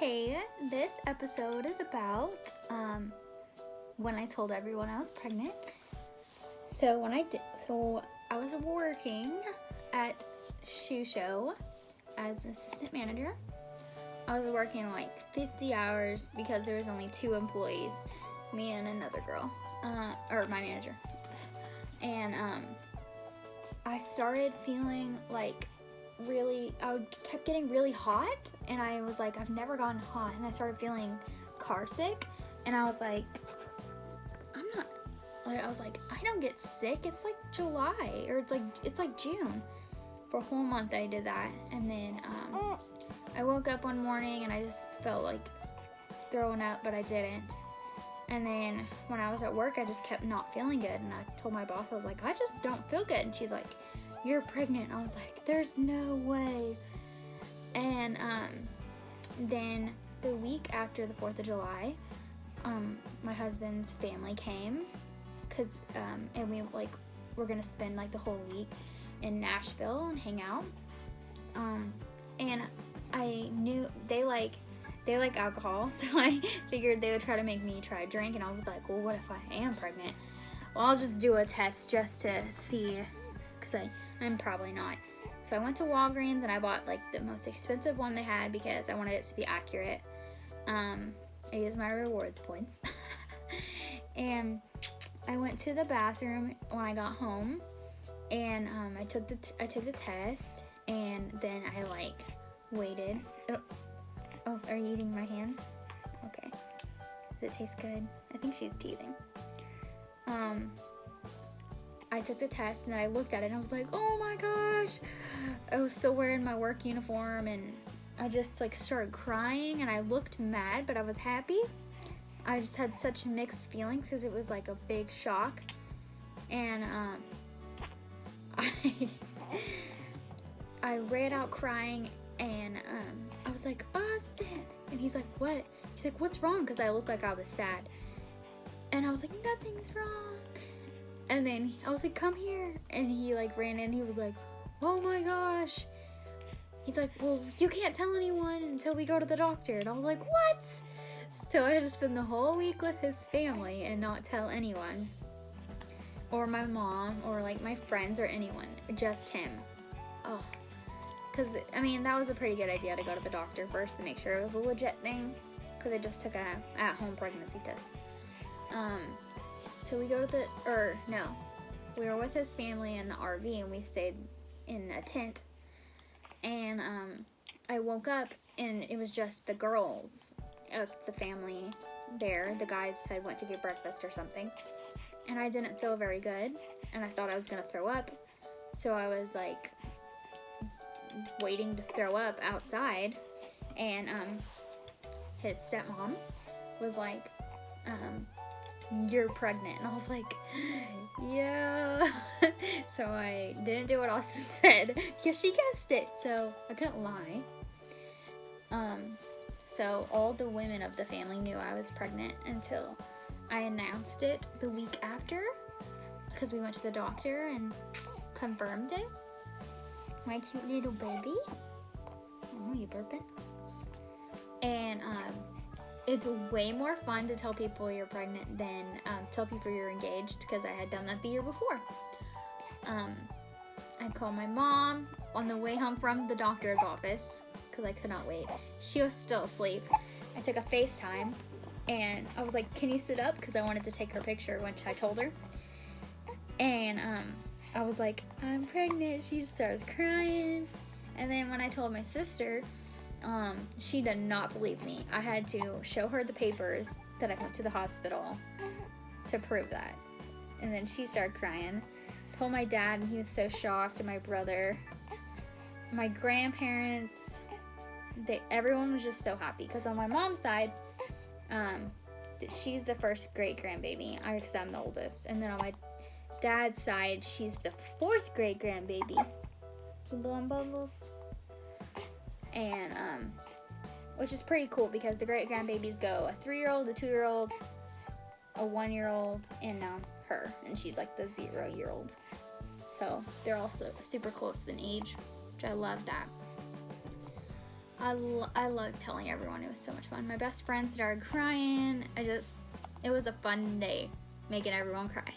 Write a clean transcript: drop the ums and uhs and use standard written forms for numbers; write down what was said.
Okay, this episode is about when I told everyone I was pregnant. So I was working at Shoe Show as an assistant manager. I was working like 50 hours because there was only 2 employees, me and another girl, or my manager. And I started feeling like kept getting really hot, and I was like, I've never gotten hot, and I started feeling car sick, and I was like, I don't get sick. It's like July, or it's like June. For a whole month I did that, and then I woke up one morning and I just felt like throwing up, but I didn't. And then when I was at work, I just kept not feeling good, and I told my boss, I was like, I just don't feel good, and she's like, you're pregnant. I was like, there's no way. And then the week after the 4th of July, my husband's family came, and we're gonna spend like the whole week in Nashville and hang out. And I knew they like alcohol, so I figured they would try to make me try a drink, and I was like, well, what if I am pregnant? Well, I'll just do a test just to see, because I'm probably not. So I went to Walgreens and I bought like the most expensive one they had because I wanted it to be accurate. I used my rewards points. And I went to the bathroom when I got home, and I took the test, and then I waited. Oh, are you eating my hand? Okay. Does it taste good? I think she's teething. I took the test, and then I looked at it and I was like, oh my gosh. I was still wearing my work uniform, and I just started crying, and I looked mad, but I was happy. I just had such mixed feelings because it was like a big shock. And I ran out crying, and I was like, Austin. And he's like, what? He's like, what's wrong? Because I looked like I was sad. And I was like, nothing's wrong. And then I was like, come here. And he ran in. He was like, oh my gosh. He's like, well, you can't tell anyone until we go to the doctor. And I was like, what? So I had to spend the whole week with his family and not tell anyone. Or my mom, or my friends, or anyone. Just him. Oh. Because, that was a pretty good idea to go to the doctor first to make sure it was a legit thing. Because I just took a at-home pregnancy test. So we go to we were with his family in the RV, and we stayed in a tent. And I woke up, and it was just the girls of the family there. The guys had went to get breakfast or something. And I didn't feel very good, and I thought I was going to throw up. So I was waiting to throw up outside, and his stepmom was like, you're pregnant. And I was like, yeah. So I didn't do what Austin said. Yeah, she guessed it, so I couldn't lie. So all the women of the family knew I was pregnant until I announced it the week after, because we went to the doctor and confirmed it. My cute little baby. Oh, you burping? And it's way more fun to tell people you're pregnant than tell people you're engaged, because I had done that the year before. I called my mom on the way home from the doctor's office because I could not wait. She was still asleep. I took a FaceTime, and I was like, can you sit up? Because I wanted to take her picture, which I told her. And I was like, I'm pregnant. She starts crying. And then when I told my sister, she did not believe me. I had to show her the papers that I went to the hospital to prove that. And then she started crying. Told my dad, and he was so shocked, and my brother, my grandparents, everyone was just so happy. Because on my mom's side, she's the first great grandbaby, because I'm the oldest. And then on my dad's side, she's the 4th great grandbaby. You blowing bubbles? And which is pretty cool, because the great grandbabies go a 3-year-old, a 2-year-old, a 1-year-old, and now her, and she's like the 0-year-old. So they're also super close in age, which I love that. I loved telling everyone. It was so much fun. My best friend started crying. It was a fun day making everyone cry.